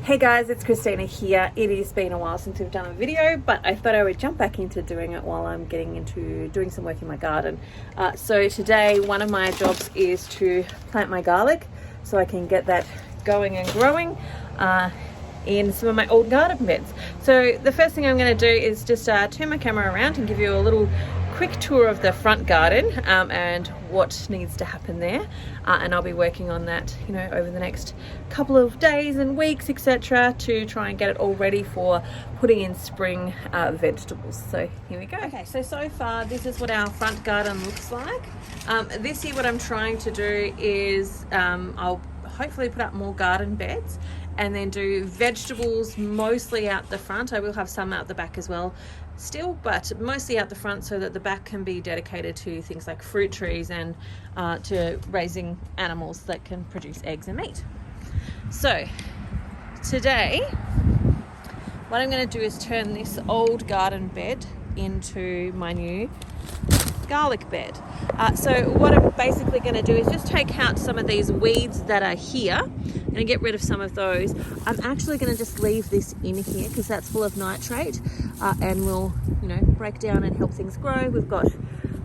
Hey guys, it's Christina here. It has been a while since we've done a video, but I thought I would jump back into doing it while I'm getting into doing some work in my garden. So today, one of my jobs is to plant my garlic so I can get that going and growing in some of my old garden beds. So the first thing I'm going to do is just turn my camera around and give you a little quick tour of the front garden and what needs to happen there, and I'll be working on that over the next couple of days and weeks, etc., to try and get it all ready for putting in spring vegetables. So here we go. Okay, so far this is what our front garden looks like. This year what I'm trying to do is I'll hopefully put up more garden beds and then do vegetables mostly out the front. I will have some out the back as well still, but mostly out the front so that the back can be dedicated to things like fruit trees and to raising animals that can produce eggs and meat. So today what I'm going to do is turn this old garden bed into my new garlic bed. So what I'm basically going to do is just take out some of these weeds that are here and get rid of some of those. I'm actually going to just leave this in here because that's full of nitrate and will break down and help things grow. We've got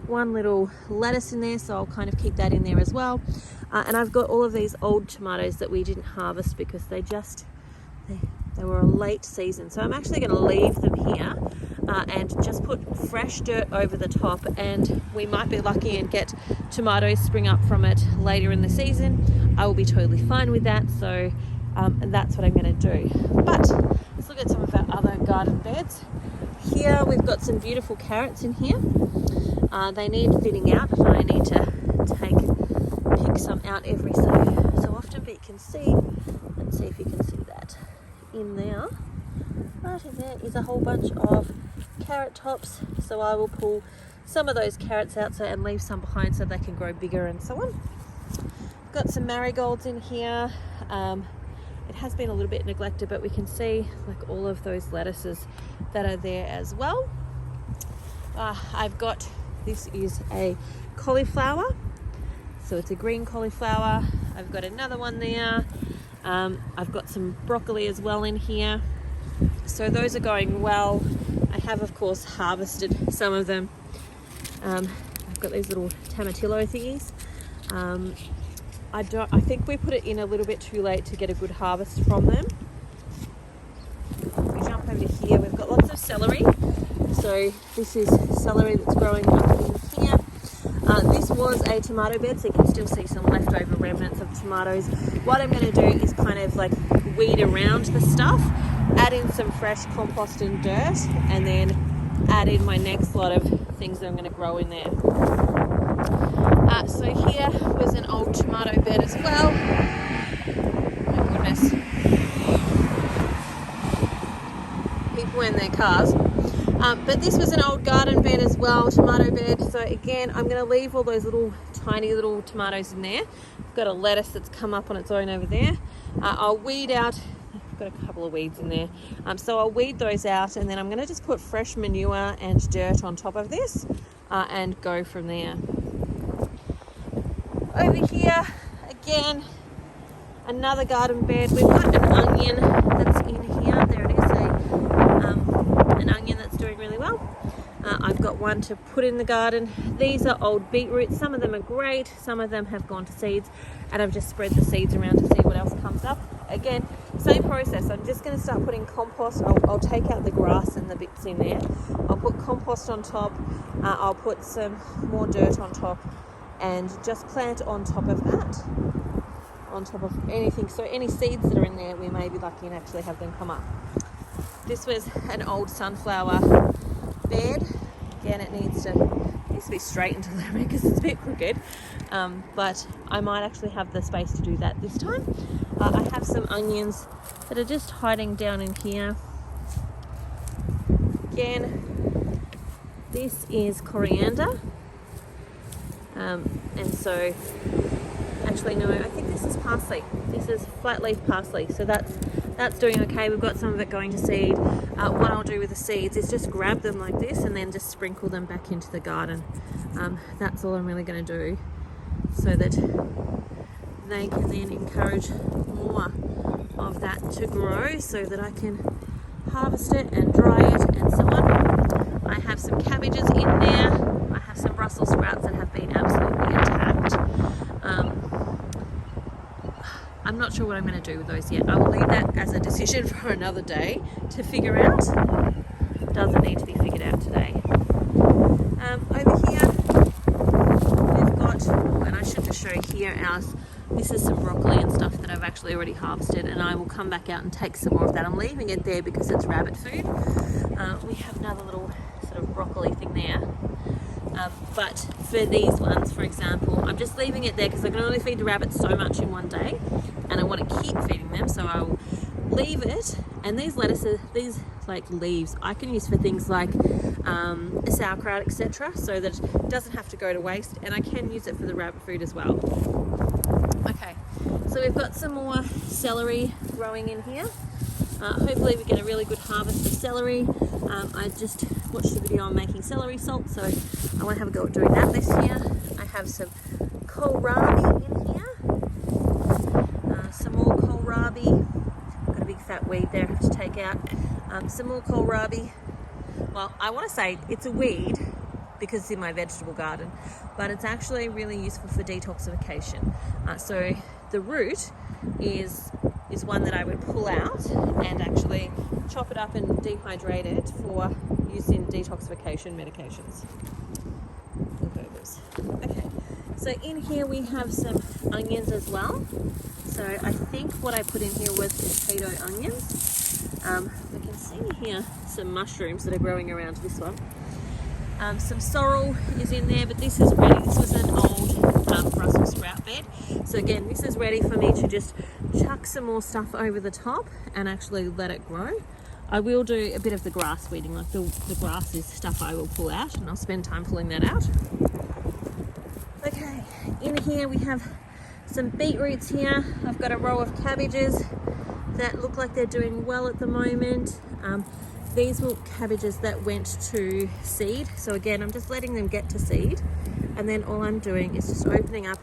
one little lettuce in there, so I'll kind of keep that in there as well. And I've got all of these old tomatoes that we didn't harvest because they were a late season. So I'm actually going to leave them here and just put fresh dirt over the top, and we might be lucky and get tomatoes spring up from it later in the season. I will be totally fine with that. So that's what I'm going to do. But let's look at some of our other garden beds. Here we've got some beautiful carrots in here. They need thinning out, and I need to pick some out every so often, but you can see, let's see if you can see that in there. Right in there is a whole bunch of carrot tops, so I will pull some of those carrots out and leave some behind so they can grow bigger and so on. Got some marigolds in here. It has been a little bit neglected, but we can see like all of those lettuces that are there as well. This is a cauliflower, so it's a green cauliflower. I've got another one there. I've got some broccoli as well in here, so those are going well. I have of course harvested some of them. I've got these little tomatillo thingies. I think we put it in a little bit too late to get a good harvest from them. We jump over to here, we've got lots of celery. So this is celery that's growing up in here. This was a tomato bed, so you can still see some leftover remnants of tomatoes. What I'm going to do is kind of like weed around the stuff, add in some fresh compost and dirt, and then add in my next lot of things that I'm going to grow in there. So here was an old tomato bed as well. My goodness. People in their cars. But this was an old garden bed as well, tomato bed. So again, I'm going to leave all those tiny little tomatoes in there. I've got a lettuce that's come up on its own over there. I'll weed out. I've got a couple of weeds in there. So I'll weed those out, and then I'm going to just put fresh manure and dirt on top of this and go from there. Over here, again, another garden bed. We've got an onion that's in here. There it is, an onion that's doing really well. I've got one to put in the garden. These are old beetroots. Some of them are great, some of them have gone to seeds, and I've just spread the seeds around to see what else comes up. Again, same process. I'm just going to start putting compost. I'll take out the grass and the bits in there. I'll put compost on top. I'll put some more dirt on top and just plant on top of that, on top of anything. So any seeds that are in there, we may be lucky and actually have them come up. This was an old sunflower bed. Again, it needs to be straightened a little bit because it's a bit crooked, but I might actually have the space to do that this time. I have some onions that are just hiding down in here. Again, this is coriander, and so actually no, I think this is parsley. This is flat leaf parsley, so that's doing okay. We've got some of it going to seed. What I'll do with the seeds is just grab them like this and then just sprinkle them back into the garden. That's all I'm really going to do, so that they can then encourage more of that to grow so that I can harvest it and dry it and so on. I have some cabbages in there. I have some Brussels sprouts that have been absolutely attacked. I'm not sure what I'm going to do with those yet. I will leave that as a decision for another day to figure out. Doesn't need to be figured out today. Over here we've got, and I should just show here this is some broccoli and stuff that I've actually already harvested, and I will come back out and take some more of that. I'm leaving it there because it's rabbit food. We have another little sort of broccoli thing there. But for these ones, for example, I'm just leaving it there because I can only feed the rabbits so much in one day, and I want to keep feeding them, so I'll leave it. And these lettuces, these like leaves, I can use for things like sauerkraut, etc., so that it doesn't have to go to waste, and I can use it for the rabbit food as well. Okay, so we've got some more celery growing in here. Hopefully we get a really good harvest of celery. I just watched a video on making celery salt, so I want to have a go at doing that this year. I have some kohlrabi in here. Some more kohlrabi. Got a big fat weed there I have to take out. Some more kohlrabi. Well, I want to say it's a weed because it's in my vegetable garden, but it's actually really useful for detoxification. So the root is one that I would pull out and actually chop it up and dehydrate it for use in detoxification medications. Okay, so in here we have some onions as well. So I think what I put in here was potato onions. We can see here some mushrooms that are growing around this one. Some sorrel is in there, but this is ready. This was an old Brussels sprout bed. So again, this is ready for me to just chuck some more stuff over the top and actually let it grow. I will do a bit of the grass weeding, like the grass is stuff I will pull out, and I'll spend time pulling that out. Okay, in here we have some beetroots here. I've got a row of cabbages that look like they're doing well at the moment. These were cabbages that went to seed. So again, I'm just letting them get to seed. And then all I'm doing is just opening up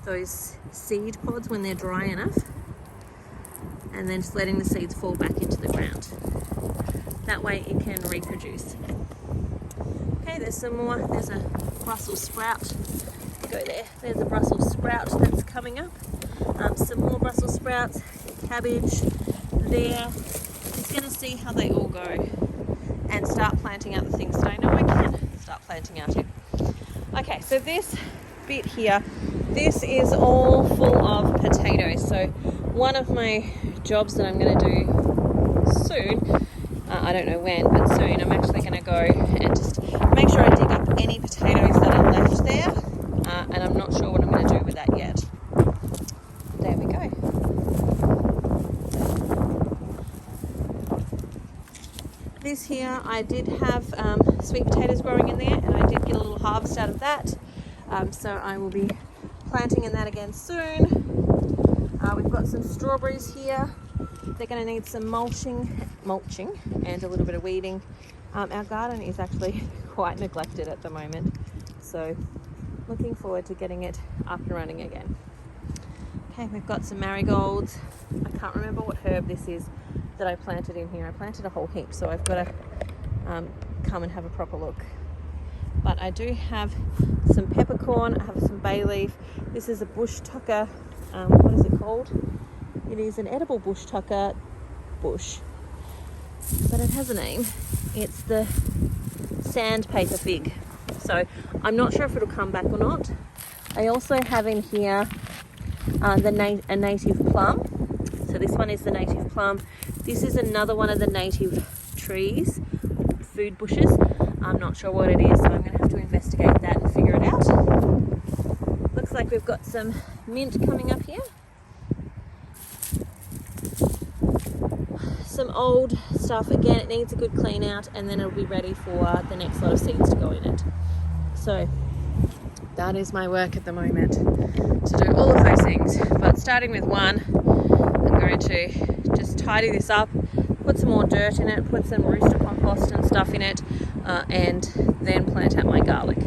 those seed pods when they're dry enough. And then just letting the seeds fall back into the ground. That way it can reproduce. Okay, there's some more. There's a Brussels sprout. Go there. There's a Brussels sprout that's coming up. Some more Brussels sprouts, cabbage there. Just going to see how they all go and start planting out the things that I know I can start planting out in. Okay, so this bit here, this is all full of potatoes. So one of my jobs that I'm going to do soon, I don't know when, but soon, I'm actually going to go and just make sure I dig up any potatoes that are left there, and I'm not sure what I'm going to do with that yet. There we go. This here, I did have sweet potatoes growing in there, and I did get a little harvest out of that. So I will be planting in that again soon. We've got some strawberries here. They're going to need some mulching and a little bit of weeding. Our garden is actually quite neglected at the moment, so looking forward to getting it up and running again. Okay, we've got some marigolds. I can't remember what herb this is that I planted in here. I planted a whole heap, so I've got to come and have a proper look. But I do have some peppercorn, I have some bay leaf. This is a bush tucker. What is it called? It is an edible bush tucker bush, but it has a name. It's the sandpaper fig. So I'm not sure if it'll come back or not. I also have in here a native plum. So this one is the native plum. This is another one of the native trees, food bushes. I'm not sure what it is, so I'm going to have to investigate that and figure it out. Looks like we've got some mint coming up here. Some old stuff. Again, it needs a good clean out, and then it'll be ready for the next lot of seeds to go in it. So that is my work at the moment, to do all of those things. But starting with one, I'm going to just tidy this up, put some more dirt in it, put some rooster compost and stuff in it, and then plant out my garlic.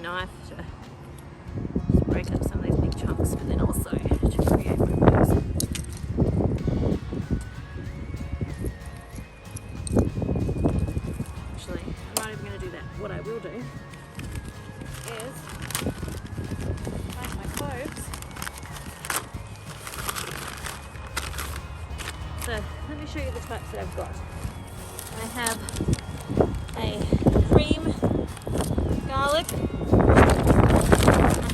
knife to just break up some of these big chunks, but then also to create my bows. Actually, I'm not even going to do that. What I will do is plant my cloves. So let me show you the types that I've got. I have a cream garlic. I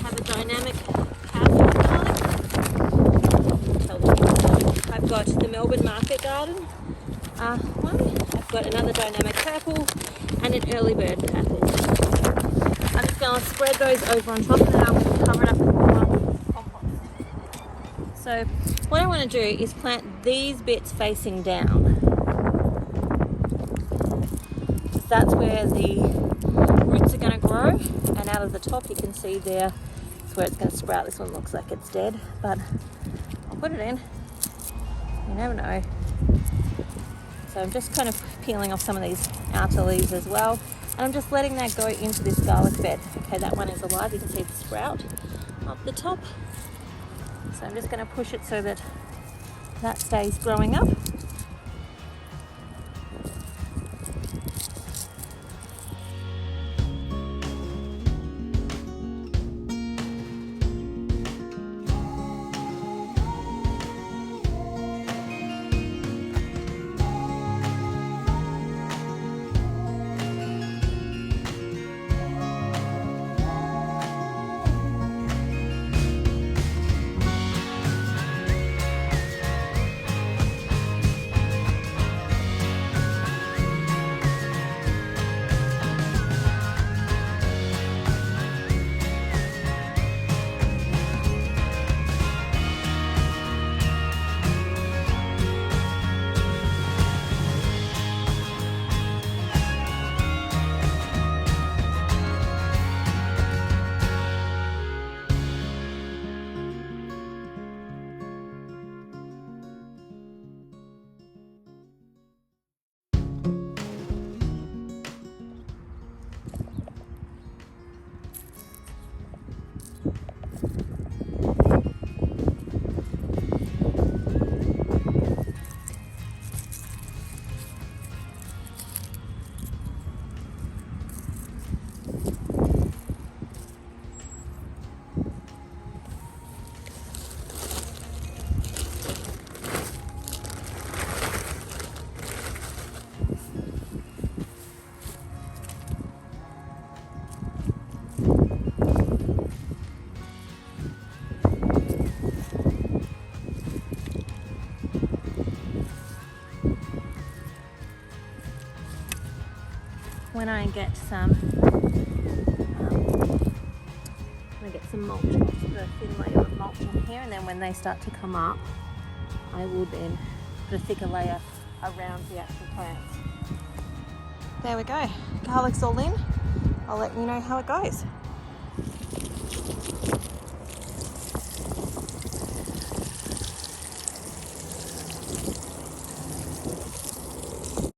have a dynamic cowboy garlic. I've got the Melbourne Market Garden one. I've got another dynamic purple and an early bird purple. I'm just going to spread those over on top and then I'm going to cover it up with more compost. So what I want to do is plant these bits facing down. That's where the roots are going to grow, and out of the top you can see there is where it's going to sprout. This one looks like it's dead, but I'll put it in. You never know. So I'm just kind of peeling off some of these outer leaves as well, and I'm just letting that go into this garlic bed. Okay, that one is alive. You can see the sprout up the top. So I'm just going to push it so that that stays growing up. When I get some mulch, I'll put a thin layer of mulch in here, and then when they start to come up, I will then put a thicker layer around the actual plants. There we go. Garlic's all in. I'll let you know how it goes.